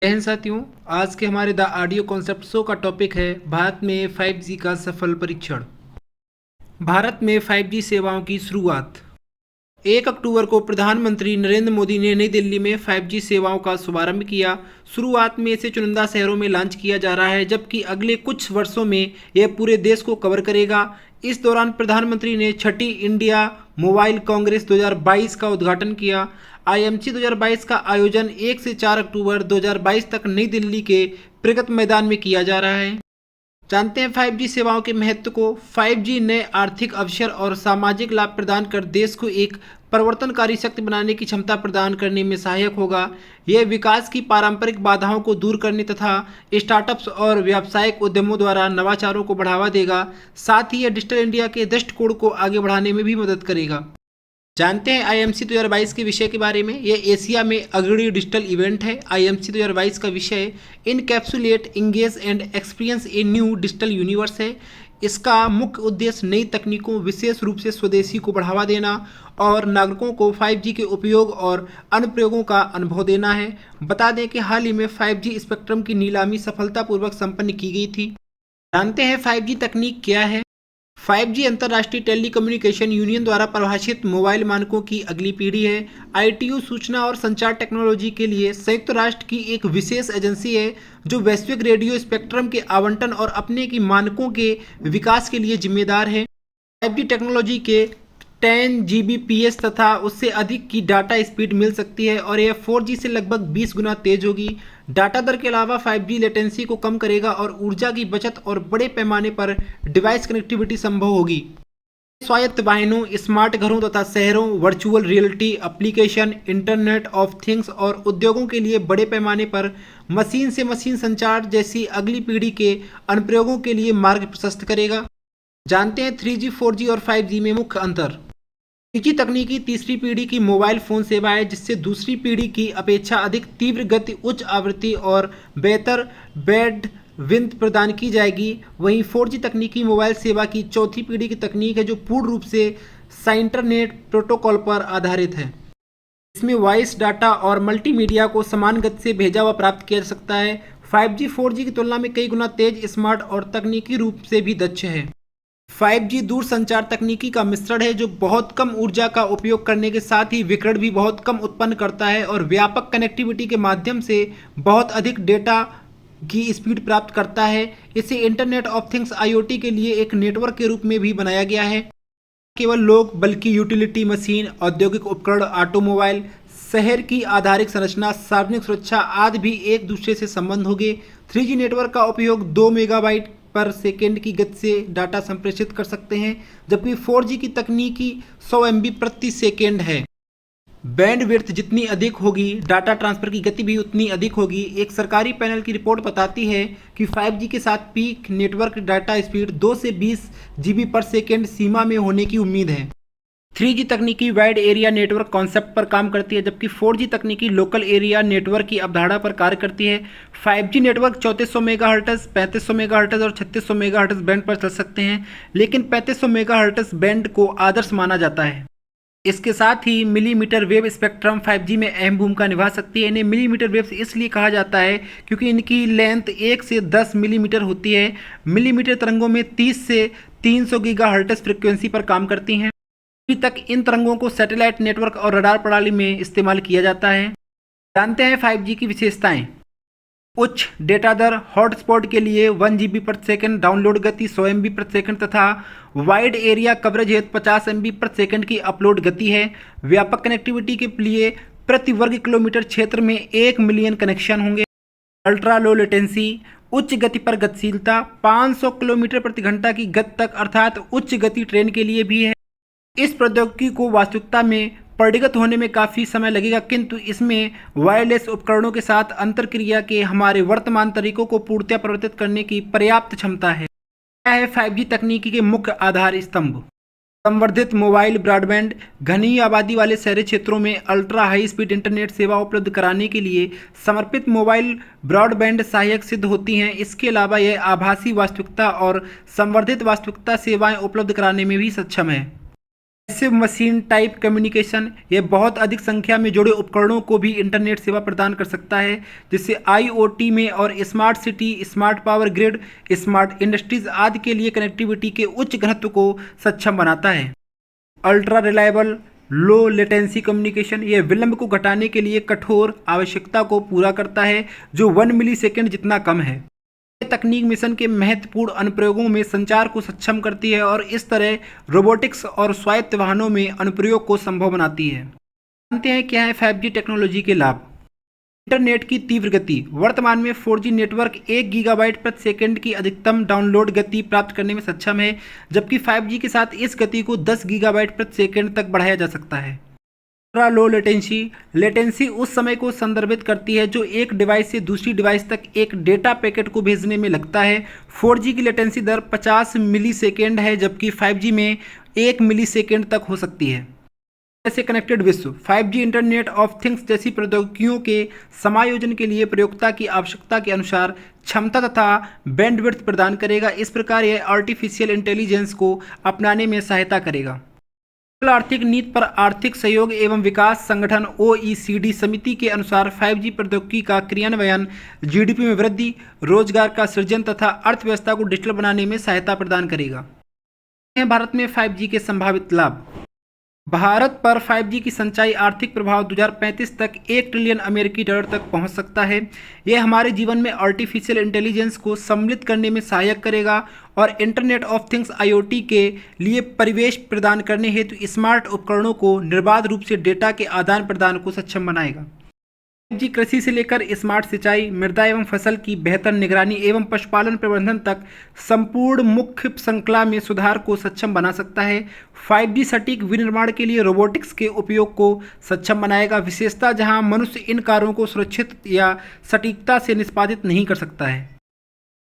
जय हिंद साथियों। आज के हमारे द ऑडियो कॉन्सेप्ट शो का टॉपिक है भारत में 5G का सफल परीक्षण। भारत में 5G सेवाओं की शुरुआत। 1 अक्टूबर को प्रधानमंत्री नरेंद्र मोदी ने नई दिल्ली में 5G सेवाओं का शुभारंभ किया। शुरुआत में इसे चुनिंदा शहरों में लॉन्च किया जा रहा है, जबकि अगले कुछ वर्षों में यह पूरे देश को कवर करेगा। इस दौरान प्रधानमंत्री ने छठी इंडिया मोबाइल कांग्रेस 2022 का उद्घाटन किया। आईएमसी 2022 का आयोजन 1 से 4 अक्टूबर 2022 तक नई दिल्ली के प्रगति मैदान में किया जा रहा है। जानते हैं 5G सेवाओं के महत्व को। 5G नए आर्थिक अवसर और सामाजिक लाभ प्रदान कर देश को एक परिवर्तनकारी शक्ति बनाने की क्षमता प्रदान करने में सहायक होगा। यह विकास की पारंपरिक बाधाओं को दूर करने तथा स्टार्टअप्स और व्यावसायिक उद्यमों द्वारा नवाचारों को बढ़ावा देगा। साथ ही यह डिजिटल इंडिया के दृष्टिकोण को आगे बढ़ाने में भी मदद करेगा। जानते हैं आईएमसी 2022 के विषय के बारे में। यह एशिया में अग्रणी डिजिटल इवेंट है। आईएमसी 2022 का विषय encapsulate engage and experience a new digital universe है। इसका मुख्य उद्देश्य नई तकनीकों, विशेष रूप से स्वदेशी को बढ़ावा देना और नागरिकों को 5G के उपयोग और अनुप्रयोगों का अनुभव देना है। बता दें कि हाल ही में 5G स्पेक्ट्रम की नीलामी सफलतापूर्वक संपन्न की गई थी। जानते हैं 5G तकनीक क्या है। 5G अंतर्राष्ट्रीय टेलीकम्युनिकेशन यूनियन द्वारा परिभाषित मोबाइल मानकों की अगली पीढ़ी है। आईटीयू सूचना और संचार टेक्नोलॉजी के लिए संयुक्त राष्ट्र की एक विशेष एजेंसी है जो वैश्विक रेडियो स्पेक्ट्रम के आवंटन और अपने की मानकों के विकास के लिए जिम्मेदार है। 5G टेक्नोलॉजी के 10 Gbps तथा उससे अधिक की डाटा स्पीड मिल सकती है और यह 4G से लगभग 20 गुना तेज होगी। डाटा दर के अलावा 5G लेटेंसी को कम करेगा और ऊर्जा की बचत और बड़े पैमाने पर डिवाइस कनेक्टिविटी संभव होगी। स्वायत्त वाहनों, स्मार्ट घरों तथा शहरों, virtual reality application, internet of things और उद्योगों के लिए बड़े पैमाने पर मशीन से मशीन संचार जैसी अगली पीढ़ी के अनुप्रयोगों के लिए मार्ग प्रशस्त करेगा। जानते हैं 3G, 4G और 5G में मुख्य अंतर। 3G तकनीकी तीसरी पीढ़ी की मोबाइल फ़ोन सेवा है जिससे दूसरी पीढ़ी की अपेक्षा अधिक तीव्र गति, उच्च आवृत्ति और बेहतर बैंडविड्थ प्रदान की जाएगी। वहीं 4G तकनीकी मोबाइल सेवा की चौथी पीढ़ी की तकनीक है जो पूर्ण रूप से इंटरनेट प्रोटोकॉल पर आधारित है। इसमें वॉइस, डाटा और मल्टीमीडिया को समान गति से भेजा व प्राप्त किया जा सकता है। 5G 4G की तुलना में कई गुना तेज, स्मार्ट और तकनीकी रूप से भी दक्ष है। 5G दूर संचार तकनीकी का मिश्रण है जो बहुत कम ऊर्जा का उपयोग करने के साथ ही विकिरण भी बहुत कम उत्पन्न करता है और व्यापक कनेक्टिविटी के माध्यम से बहुत अधिक डेटा की स्पीड प्राप्त करता है। इसे इंटरनेट ऑफ थिंग्स IoT के लिए एक नेटवर्क के रूप में भी बनाया गया है। केवल लोग बल्कि यूटिलिटी मशीन, औद्योगिक उपकरण, ऑटोमोबाइल, शहर की आधारिक संरचना, सार्वजनिक सुरक्षा आदि भी एक दूसरे से संबंध होंगे। 3G नेटवर्क का उपयोग 2 मेगाबाइट पर सेकेंड की गति से डाटा संप्रेषित कर सकते हैं, जबकि 4G की तकनीकी 100 MB प्रति सेकेंड है। बैंडविड्थ जितनी अधिक होगी, डाटा ट्रांसफर की गति भी उतनी अधिक होगी। एक सरकारी पैनल की रिपोर्ट बताती है कि 5G के साथ पीक नेटवर्क डाटा स्पीड 2 से 20 GB पर सेकेंड सीमा में होने की उम्मीद है। 3G तकनीकी वाइड एरिया नेटवर्क कॉन्सेप्ट पर काम करती है, जबकि 4G तकनीकी लोकल एरिया नेटवर्क की अवधारणा पर कार्य करती है। 5G नेटवर्क 3400 मेगाहर्ट्ज़, 3500 मेगाहर्ट्ज़ और 3600 मेगाहर्ट्ज़ बैंड पर चल सकते हैं, लेकिन 3500 मेगाहर्ट्ज़ बैंड को आदर्श माना जाता है। इसके साथ ही मिलीमीटर वेव स्पेक्ट्रम 5G में अहम भूमिका निभा सकती है। इन्हें मिलीमीटर वेव्स इसलिए कहा जाता है क्योंकि इनकी लेंथ 1 से 10 मिलीमीटर होती है। मिलीमीटर तरंगों में 30 से 300 गीगाहर्ट्ज़ फ्रिक्वेंसी पर काम करती हैं। अभी तक इन तरंगों को सैटेलाइट नेटवर्क और रडार प्रणाली में इस्तेमाल किया जाता है। जानते हैं 5G की विशेषताएं। उच्च डेटा दर, हॉटस्पॉट के लिए 1 GB प्रति सेकंड, डाउनलोड गति 100 MB प्रति सेकंड तथा वाइड एरिया कवरेज हेतु 50 MB प्रति सेकंड की अपलोड गति है। व्यापक कनेक्टिविटी के लिए प्रति वर्ग किलोमीटर क्षेत्र में 1 मिलियन कनेक्शन होंगे। अल्ट्रा लो लेटेंसी, उच्च गति पर गतिशीलता, 500 किलोमीटर प्रति घंटा की गति तक अर्थात उच्च गति ट्रेन के लिए भी है। इस प्रौद्योगिकी को वास्तविकता में परिणत होने में काफ़ी समय लगेगा, किंतु इसमें वायरलेस उपकरणों के साथ अंतरक्रिया के हमारे वर्तमान तरीकों को पूर्णतः परिवर्तित करने की पर्याप्त क्षमता है। क्या है 5G तकनीकी के मुख्य आधार स्तंभ। संवर्धित मोबाइल ब्रॉडबैंड, घनी आबादी वाले शहरी क्षेत्रों में अल्ट्रा हाई स्पीड इंटरनेट सेवा उपलब्ध कराने के लिए समर्पित मोबाइल ब्रॉडबैंड सहायक सिद्ध होती हैं। इसके अलावा यह आभासी वास्तविकता और संवर्धित वास्तविकता सेवाएं उपलब्ध कराने में भी सक्षम है। मैसिव मशीन टाइप कम्युनिकेशन, यह बहुत अधिक संख्या में जुड़े उपकरणों को भी इंटरनेट सेवा प्रदान कर सकता है, जिससे आईओटी में और smart city, smart power grid, smart industries आदि के लिए कनेक्टिविटी के उच्च घनत्व को सक्षम बनाता है। Ultra reliable low latency communication, यह विलंब को घटाने के लिए कठोर आवश्यकता को पूरा करता है जो 1 मिलीसेकंड जितना कम है। यह तकनीक मिशन के महत्वपूर्ण अनुप्रयोगों में संचार को सक्षम करती है और इस तरह रोबोटिक्स और स्वायत्त वाहनों में अनुप्रयोग को संभव बनाती है। जानते हैं क्या है 5G टेक्नोलॉजी के लाभ। इंटरनेट की तीव्र गति, वर्तमान में 4G नेटवर्क 1 गीगाबाइट प्रति सेकंड की अधिकतम डाउनलोड गति प्राप्त करने में सक्षम है, जबकि 5G के साथ इस गति को 10 गीगाबाइट प्रति सेकंड तक बढ़ाया जा सकता है। अल्ट्रा लो लेटेंसी उस समय को संदर्भित करती है जो एक डिवाइस से दूसरी डिवाइस तक एक डेटा पैकेट को भेजने में लगता है। 4G की लेटेंसी दर 50 मिलीसेकेंड है, जबकि 5G में 1 मिलीसेकेंड तक हो सकती है। ऐसे कनेक्टेड विश्व 5G इंटरनेट ऑफ थिंग्स जैसी प्रौद्योगिकियों के समायोजन के लिए प्रयोक्ता की आवश्यकता के अनुसार क्षमता तथा बैंडविड्थ प्रदान करेगा। इस प्रकार यह आर्टिफिशियल इंटेलिजेंस को अपनाने में सहायता करेगा। आर्थिक नीति पर आर्थिक सहयोग एवं विकास संगठन OECD समिति के अनुसार 5G प्रौद्योगिकी का क्रियान्वयन GDP में वृद्धि, रोजगार का सृजन तथा अर्थव्यवस्था को डिजिटल बनाने में सहायता प्रदान करेगा। भारत में 5G के संभावित लाभ। भारत पर 5G की संचाई आर्थिक प्रभाव 2035 तक 1 ट्रिलियन अमेरिकी डॉलर तक पहुंच सकता है। यह हमारे जीवन में आर्टिफिशियल इंटेलिजेंस को सम्मिलित करने में सहायक करेगा और इंटरनेट ऑफ थिंग्स IoT के लिए परिवेश प्रदान करने हेतु स्मार्ट उपकरणों को निर्बाध रूप से डेटा के आदान प्रदान को सक्षम बनाएगा। 5G कृषि से लेकर स्मार्ट सिंचाई, मृदा एवं फसल की बेहतर निगरानी एवं पशुपालन प्रबंधन तक संपूर्ण मुख्य श्रृंखला में सुधार को सक्षम बना सकता है। 5G सटीक विनिर्माण के लिए रोबोटिक्स के उपयोग को सक्षम बनाएगा, विशेषतः जहां मनुष्य इन कार्यों को सुरक्षित या सटीकता से निष्पादित नहीं कर सकता है।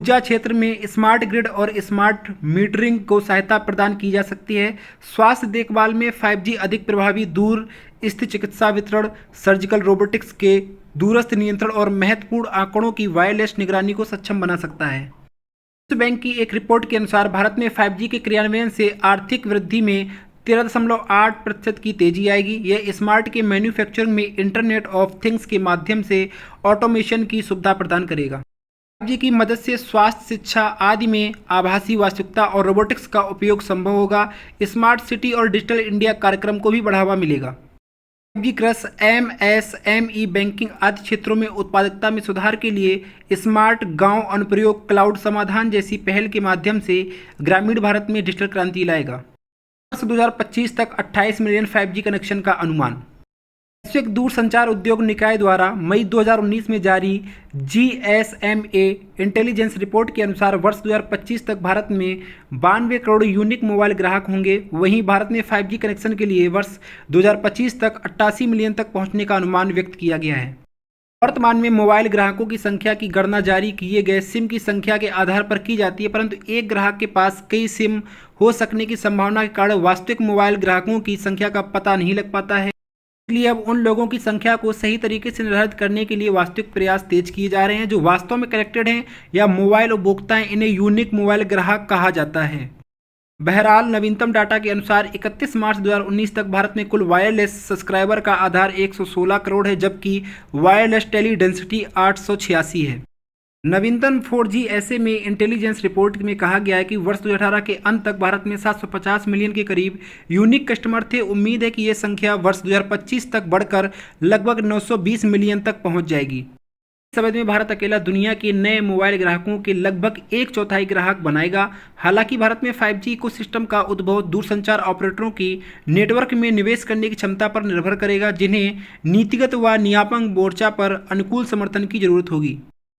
ऊर्जा क्षेत्र में स्मार्ट ग्रिड और स्मार्ट मीटरिंग को सहायता प्रदान की जा सकती है। स्वास्थ्य देखभाल में 5G अधिक प्रभावी दूर स्थित चिकित्सा वितरण, सर्जिकल रोबोटिक्स के दूरस्थ नियंत्रण और महत्वपूर्ण आंकड़ों की वायरलेस निगरानी को सक्षम बना सकता है। विश्व बैंक की एक रिपोर्ट के अनुसार भारत में 5G के क्रियान्वयन से आर्थिक वृद्धि में 13.8% की तेजी आएगी। यह स्मार्ट के मैन्युफैक्चरिंग में इंटरनेट ऑफ थिंग्स के माध्यम से ऑटोमेशन की सुविधा प्रदान करेगा। 5G की मदद से स्वास्थ्य, शिक्षा आदि में आभासी वास्तविकता और रोबोटिक्स का उपयोग संभव होगा। स्मार्ट सिटी और डिजिटल इंडिया कार्यक्रम को भी बढ़ावा मिलेगा। 5G कृषि, MSME, बैंकिंग आदि क्षेत्रों में उत्पादकता में सुधार के लिए स्मार्ट गांव अनुप्रयोग, क्लाउड समाधान जैसी पहल के माध्यम से ग्रामीण भारत में डिजिटल क्रांति लाएगा। वर्ष 2025 तक 28 मिलियन 5G कनेक्शन का अनुमान। वैश्विक दूरसंचार उद्योग निकाय द्वारा मई 2019 में जारी GSMA इंटेलिजेंस रिपोर्ट के अनुसार वर्ष 2025 तक भारत में 92 करोड़ यूनिक मोबाइल ग्राहक होंगे। वहीं भारत में 5G कनेक्शन के लिए वर्ष 2025 तक 88 मिलियन तक पहुंचने का अनुमान व्यक्त किया गया है। वर्तमान में मोबाइल ग्राहकों की संख्या की गणना जारी किए गए सिम की संख्या के आधार पर की जाती है, परंतु एक ग्राहक के पास कई सिम हो सकने की संभावना के कारण वास्तविक मोबाइल ग्राहकों की संख्या का पता नहीं लग पाता है। इसलिए अब उन लोगों की संख्या को सही तरीके से निर्धारित करने के लिए वास्तविक प्रयास तेज किए जा रहे हैं। जो वास्तव में कनेक्टेड हैं या मोबाइल उपभोक्ता हैं, इन्हें यूनिक मोबाइल ग्राहक कहा जाता है। बहरहाल, नवीनतम डाटा के अनुसार 31 मार्च 2019 तक भारत में कुल वायरलेस सब्सक्राइबर का आधार 116 करोड़ है, जबकि वायरलेस टेली डेंसिटी 886 है। नवीनतम 4G ऐसे में इंटेलिजेंस रिपोर्ट में कहा गया है कि वर्ष 2018 के अंत तक भारत में 750 मिलियन के करीब यूनिक कस्टमर थे। उम्मीद है कि यह संख्या वर्ष 2025 तक बढ़कर लगभग 920 मिलियन तक पहुंच जाएगी। इस समय में भारत अकेला दुनिया के नए मोबाइल ग्राहकों के लगभग 1/4 ग्राहक बनाएगा। हालांकि भारत में 5G इकोसिस्टम का उद्भव दूरसंचार ऑपरेटरों की नेटवर्क में निवेश करने की क्षमता पर निर्भर करेगा, जिन्हें नीतिगत व नियामक मोर्चा पर अनुकूल समर्थन की जरूरत होगी।